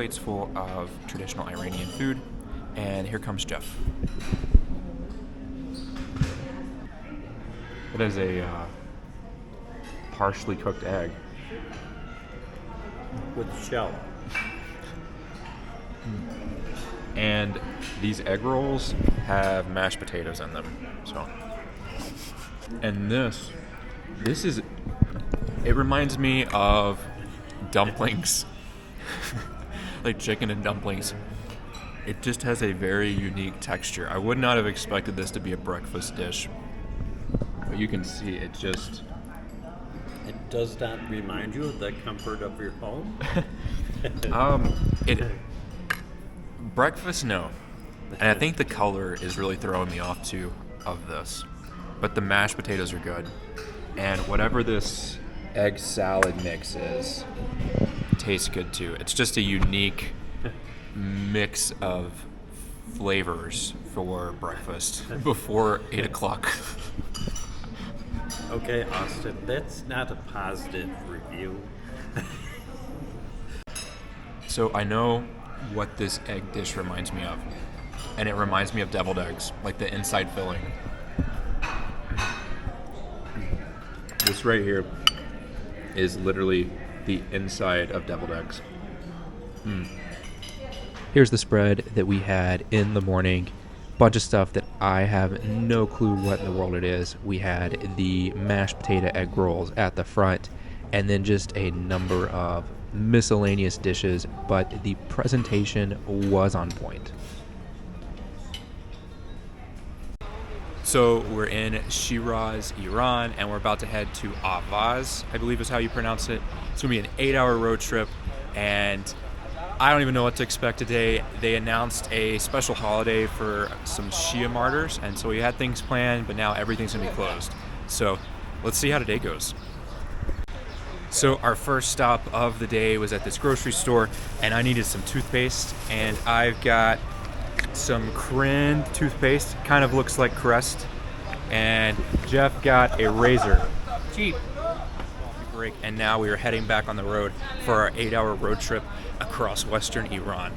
plates full of traditional Iranian food, and here comes Jeff. It is a partially cooked egg. With shell. And these egg rolls have mashed potatoes in them. So, and this is, it reminds me of dumplings, like chicken and dumplings. It just has a very unique texture. I would not have expected this to be a breakfast dish, but you can see it just. It does not remind you of the comfort of your home? Breakfast, no. And I think the color is really throwing me off too of this. But the mashed potatoes are good. And whatever this egg salad mix is, tastes good too. It's just a unique mix of flavors for breakfast before 8 o'clock. Okay, Austin, that's not a positive review. So I know what this egg dish reminds me of. And it reminds me of deviled eggs, like the inside filling. This right here is literally the inside of deviled eggs. Here's the spread that we had in the morning. Bunch of stuff that I have no clue what in the world it is. We had the mashed potato egg rolls at the front, and then just a number of miscellaneous dishes, but the presentation was on point. So we're in Shiraz, Iran, and we're about to head to Avaz, I believe is how you pronounce it. It's going to be an 8-hour road trip, and I don't even know what to expect today. They announced a special holiday for some Shia martyrs, and so we had things planned, but now everything's going to be closed. So let's see how today goes. So our first stop of the day was at this grocery store, and I needed some toothpaste, and I've got some Crin toothpaste, kind of looks like Crest, and Jeff got a razor. Cheap. Break, and now we are heading back on the road for our 8-hour road trip across western Iran.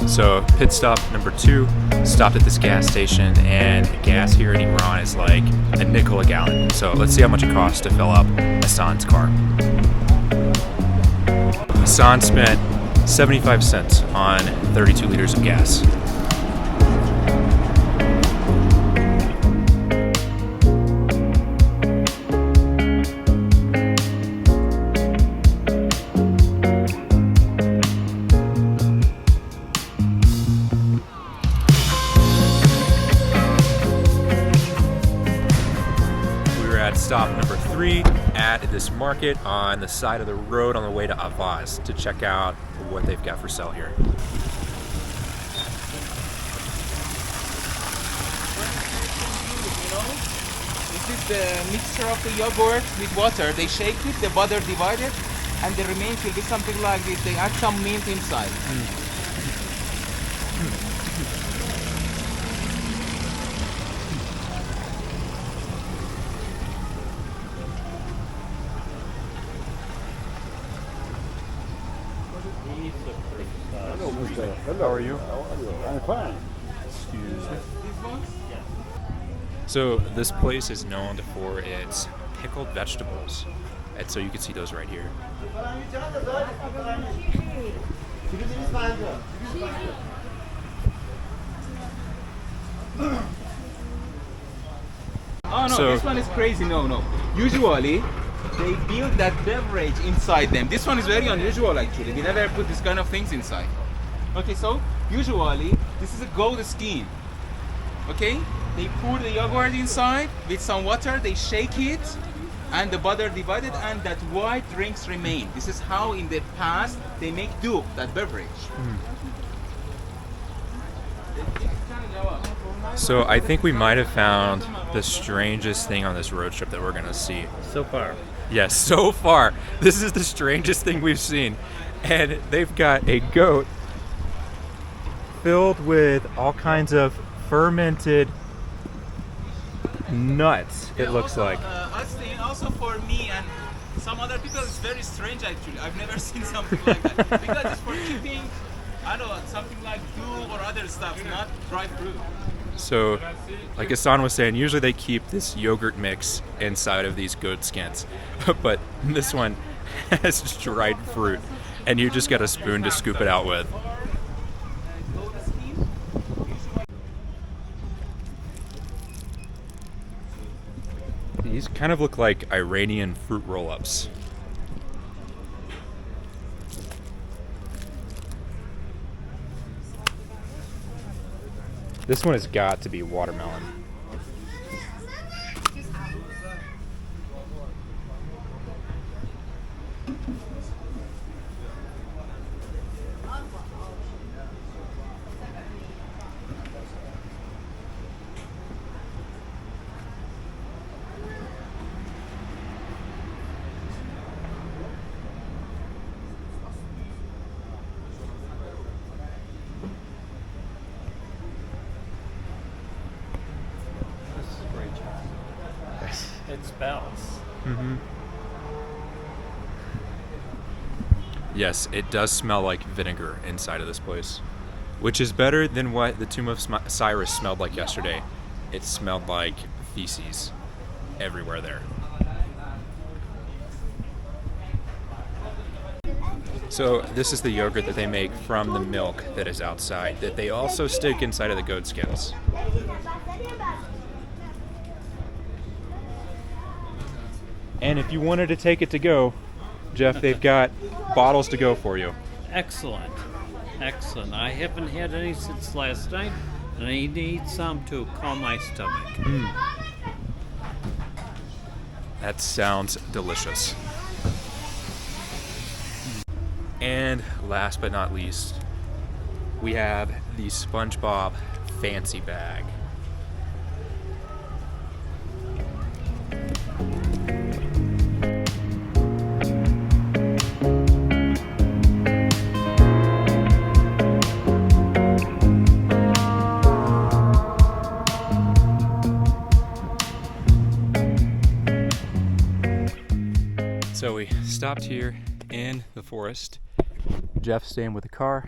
So pit stop number 2, stopped at this gas station, and gas here in Iran is like a nickel a gallon. So let's see how much it costs to fill up Hassan's car. Hassan spent 75 cents on 32 liters of gas. Stop number 3 at this market on the side of the road on the way to Avaz to check out what they've got for sale here. This is the mixture of the yogurt with water. They shake it, the butter divided, and the remains will be something like this. They add some mint inside. How are you? I'm fine. Excuse me. So this place is known for its pickled vegetables, and so you can see those right here. Oh no, So- this one is crazy. No. Usually, they build that beverage inside them. This one is very unusual actually. We never put this kind of things inside. Okay, so usually this is a gold skin. Okay, they pour the yogurt inside with some water, they shake it, and the butter divided, and that white drinks remain. This is how in the past they make do that beverage. So I think we might have found the strangest thing on this road trip that we're gonna see. So far. Yes, so far, this is the strangest thing we've seen. And they've got a goat filled with all kinds of fermented nuts, it looks like. Austin, also for me and some other people, it's very strange actually. I've never seen something like that. Because it's for keeping, I don't know, something like glue or other stuff, not dried fruit. So, like Hassan was saying, usually they keep this yogurt mix inside of these goat skins. But this one has dried fruit, and you just got a spoon to scoop it out with. These kind of look like Iranian fruit roll-ups. This one has got to be watermelon. It spells. Mm-hmm. Yes, it does smell like vinegar inside of this place, which is better than what the Tomb of Cyrus smelled like yesterday. It smelled like feces everywhere there. So this is the yogurt that they make from the milk that is outside, that they also stick inside of the goat skins. And if you wanted to take it to go, Jeff, they've got bottles to go for you. Excellent. Excellent. I haven't had any since last night, and I need some to calm my stomach. That sounds delicious. And last but not least, we have the SpongeBob Fancy Bag. So we stopped here in the forest. Jeff's staying with the car,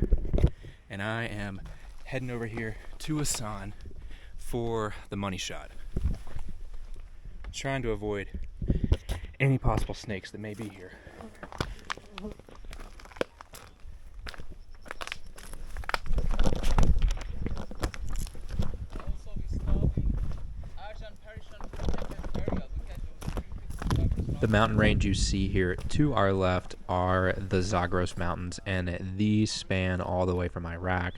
and I am heading over here to Hassan for the money shot. Trying to avoid any possible snakes that may be here. The mountain range you see here to our left are the Zagros Mountains, and these span all the way from Iraq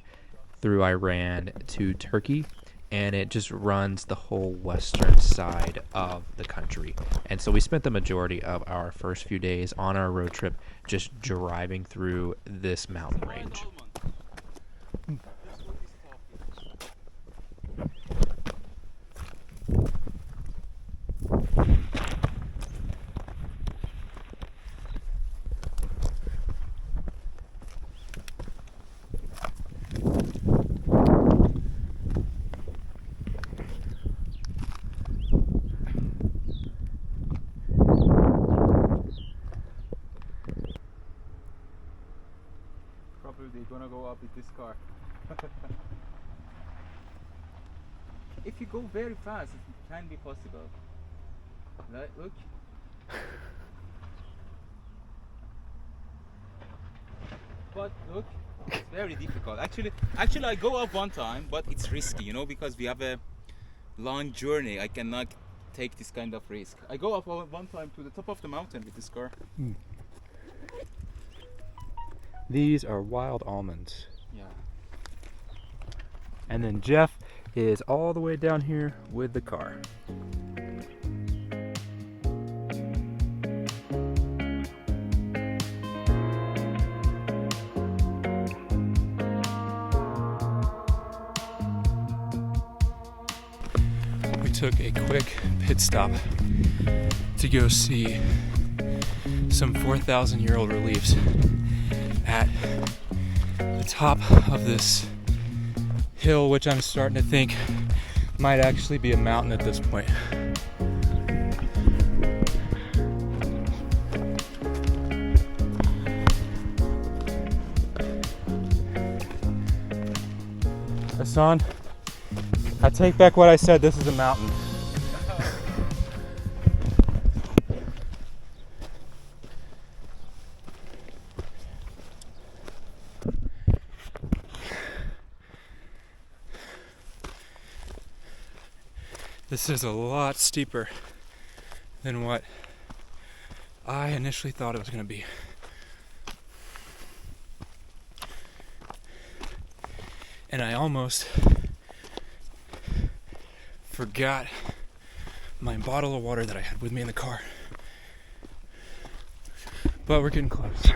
through Iran to Turkey, and it just runs the whole western side of the country. And so we spent the majority of our first few days on our road trip just driving through this mountain range. They're gonna go up with this car. If you go very fast, it can be possible. Like, look. But look, it's very difficult. Actually, I go up one time, but it's risky, you know, because we have a long journey. I cannot take this kind of risk. I go up one time to the top of the mountain with this car. These are wild almonds. Yeah. And then Jeff is all the way down here with the car. We took a quick pit stop to go see some 4,000-year-old reliefs at the top of this hill, which I'm starting to think might actually be a mountain at this point. Hassan, I take back what I said, this is a mountain. This is a lot steeper than what I initially thought it was going to be. And I almost forgot my bottle of water that I had with me in the car. But we're getting close.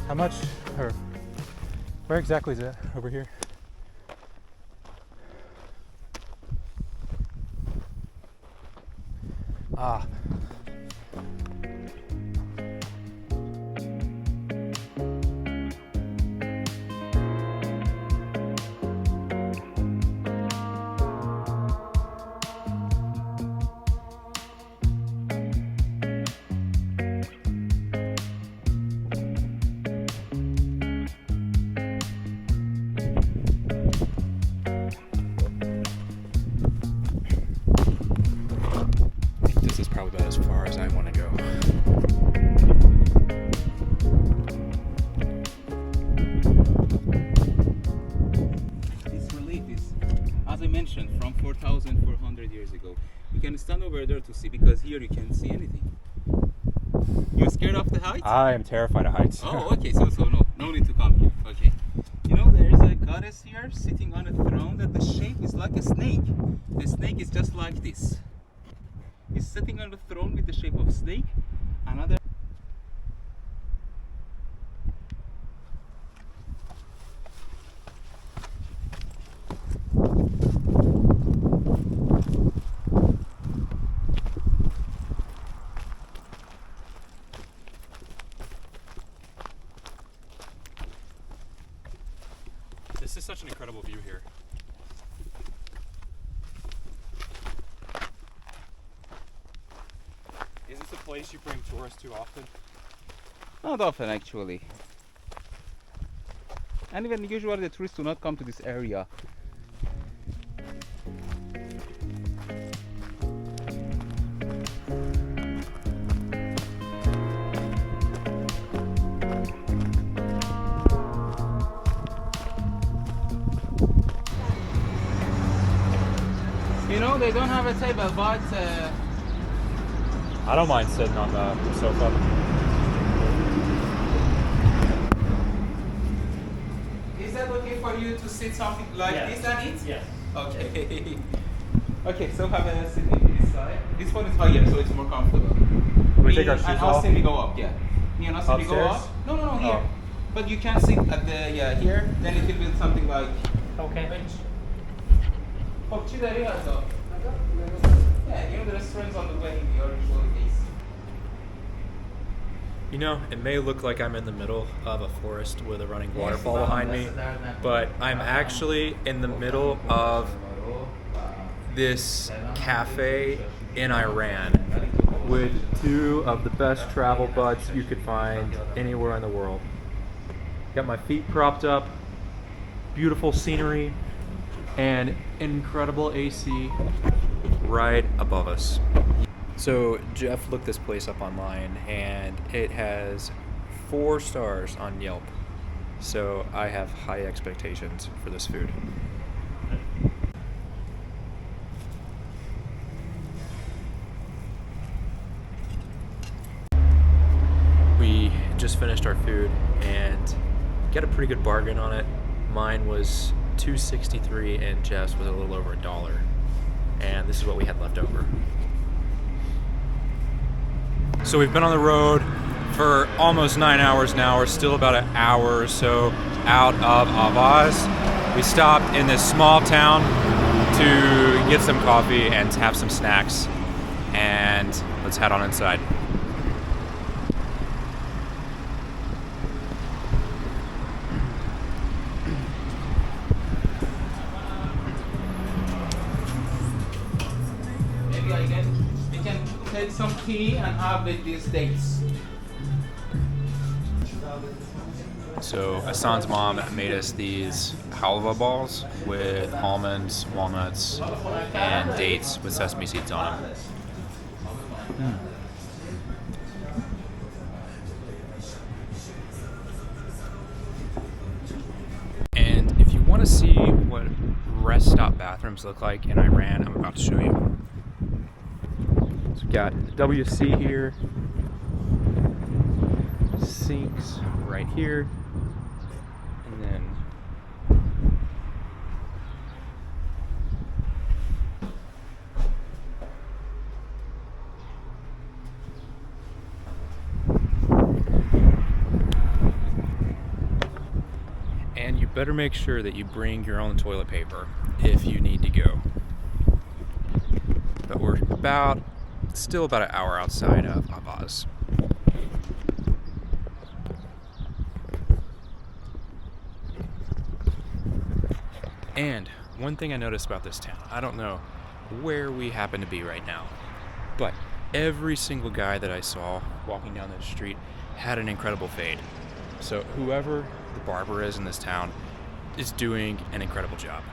How much, or where exactly is it? Over here? Ah. This is probably about as far as I want to go. This relief is, as I mentioned, from 4,400 years ago. You can stand over there to see, because here you can't see anything. You're scared of the height? I am terrified of heights. Oh, okay, so no need to come here. Okay. You know, there's a goddess here sitting on a throne that the shape is like a snake. The snake is just like this. He's sitting on the throne with the shape of a snake. Another. This is such an incredible view here. Is this a place you bring tourists to often? Not often, actually. And even usually the tourists do not come to this area. You know, they don't have a table, but I don't mind sitting on the sofa. is that okay for you to sit something like this and eat? Yes. Okay. Okay, so have a seat in this side. This one is higher, so it's more comfortable. We take our shoes and off? Austin, we go up, yeah. Me and Austin, we go Upstairs? up. No, here. Oh. But you can sit at the, here. Then it will be something like... Okay. خب چی داری حتی؟ Yeah, you know the restaurants on the way in the usual case. You know, it may look like I'm in the middle of a forest with a running waterfall behind me, but I'm actually in the middle of this cafe in Iran with two of the best travel buds you could find anywhere in the world. Got my feet propped up beautiful scenery and incredible AC right above us. So Jeff looked this place up online and it has 4 stars on Yelp. So I have high expectations for this food. We just finished our food and got a pretty good bargain on it. Mine was $2.63 and Jeff's was a little over $1. And this is what we had left over. So we've been on the road for almost 9 hours now. We're still about an hour or so out of Avaz. We stopped in this small town to get some coffee and have some snacks. And let's head on inside. We can take some tea and have with these dates. So Hassan's mom made us these halva balls with almonds, walnuts, and dates with sesame seeds on them. And if you want to see what rest stop bathrooms look like in Iran, I'm about to show you. So we've got WC here, sinks right here, and then you better make sure that you bring your own toilet paper if you need to go. But we're still about an hour outside of Avaz. And one thing I noticed about this town, I don't know where we happen to be right now, but every single guy that I saw walking down the street had an incredible fade. So whoever the barber is in this town is doing an incredible job.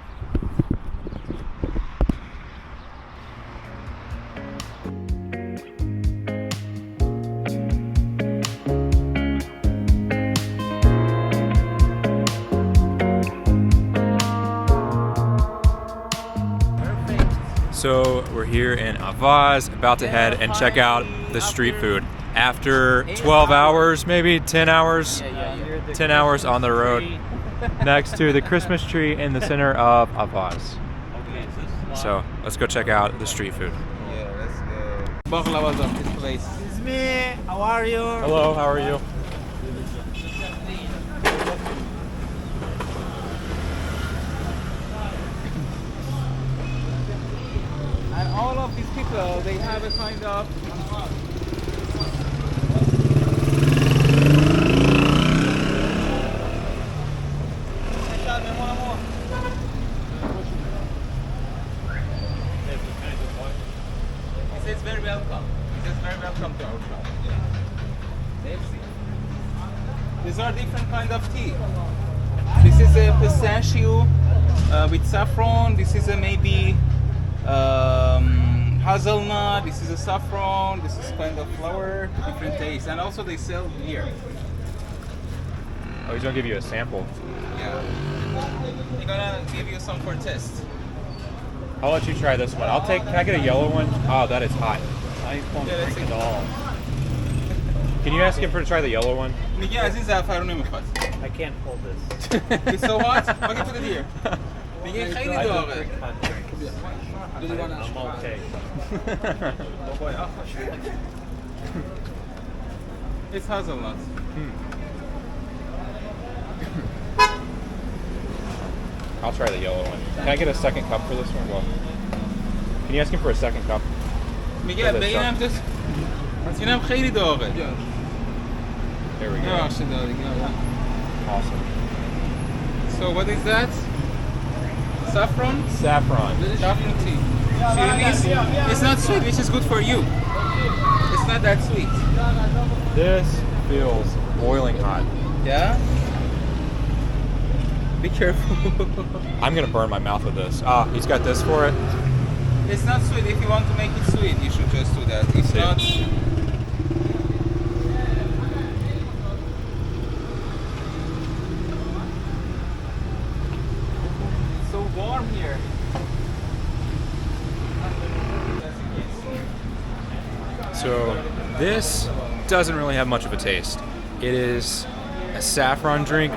So we're here in Avaz, about to head and check out the street food. After 12 hours, maybe 10 hours, 10 hours on the road next to the Christmas tree in the center of Avaz. So let's go check out the street food. Yeah, let's go. Baklawas of this place. It's me. How are you? Hello, how are you? And all of these people, they have a kind of He says very welcome. He says very welcome to our shop. Let's see. These are different kind of tea. This is a pistachio with saffron. This is a maybe hazelnut. This is a saffron. This is kind of flower. Different taste. And also they sell here. Oh, he's gonna give you a sample. Yeah. They're gonna give you some for test. I'll let you try this one. Can I get a yellow one? Oh, that is hot. I won't Yeah, drink that's it all. Can you ask him to try the yellow one? میگه از این زعفرون نمیخواد. I can't hold this. It's so hot. Okay, put it here. میگه خیلی I don't داغه. drink hot drinks. I'm okay. It's hazelnut. I'll try the yellow one. Can I get a second cup for this one? Well, can you ask him for a second cup? میگه به اینم just اینم خیلی داغه. There we go. ببخشید دیگه. Awesome. So what is that? Saffron? Saffron. Saffron tea. Shiraz. It's not sweet, which is good for you. It's not that sweet. This feels boiling hot. Yeah? be careful. I'm gonna burn my mouth with this. Ah, he's got this for it. It's not sweet. If you want to make it sweet, you should just do that. It's See. not. It's so warm here. So this doesn't really have much of a taste. It is a saffron drink,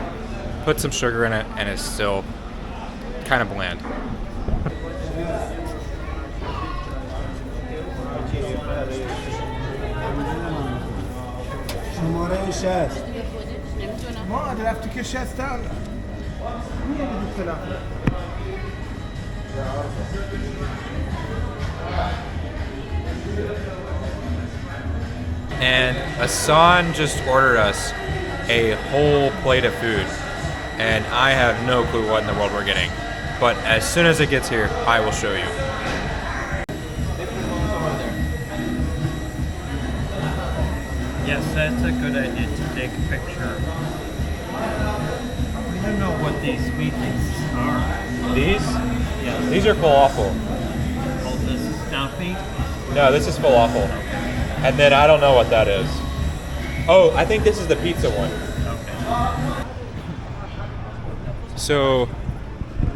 put some sugar in it, and it's still kind of bland. شماره 60 ما رفتی که 60 And Hassan just ordered us a whole plate of food, and I have no clue what in the world we're getting. But as soon as it gets here, I will show you. Yes, that's a good idea to take a picture. I don't know what these sweeties are. These? Yes. These are falafel. Oh, this is stuffing. No, this is falafel. And then I don't know what that is. Oh, I think this is the pizza one. Okay. So,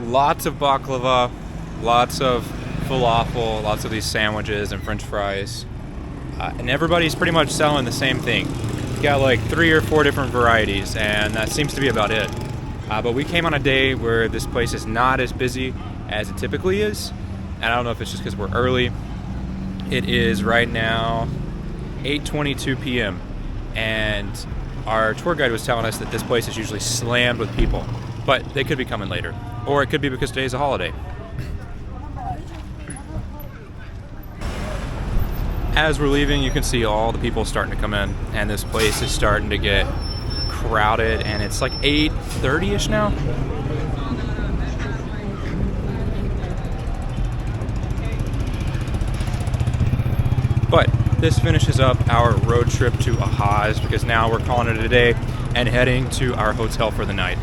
lots of baklava, lots of falafel, lots of these sandwiches and french fries. And everybody's pretty much selling the same thing. You got like 3 or 4 different varieties, and that seems to be about it. But we came on a day where this place is not as busy as it typically is. And I don't know if it's just because we're early. It is right now 8:22 p.m. and our tour guide was telling us that this place is usually slammed with people, but they could be coming later, or it could be because today's a holiday. As we're leaving, you can see all the people starting to come in, and this place is starting to get crowded, and it's like 8:30ish now. But this finishes up our road trip to Ahaz, because now we're calling it a day and heading to our hotel for the night.